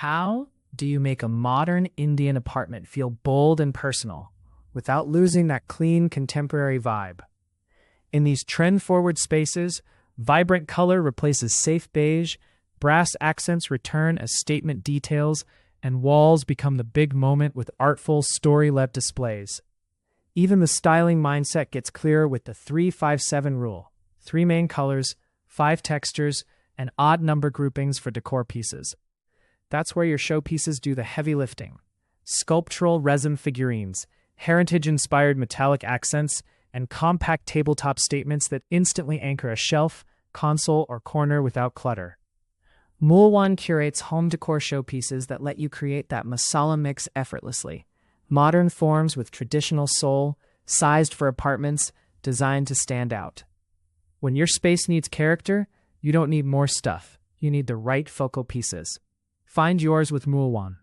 How do you make a modern Indian apartment feel bold and personal without losing that clean contemporary vibe? In these trend-forward spaces, vibrant color replaces safe beige, brass accents return as statement details, and walls become the big moment with artful, story-led displays. Even the styling mindset gets clearer with the 3-5-7 rule: 3 main colors, 5 textures, and odd number groupings for decor pieces. That's where your showpieces do the heavy lifting. Sculptural resin figurines, heritage-inspired metallic accents, and compact tabletop statements that instantly anchor a shelf, console, or corner without clutter. Mulwan curates home decor showpieces that let you create that masala mix effortlessly. Modern forms with traditional soul, sized for apartments, designed to stand out. When your space needs character, you don't need more stuff. You need the right focal pieces. Find yours with Mulwan.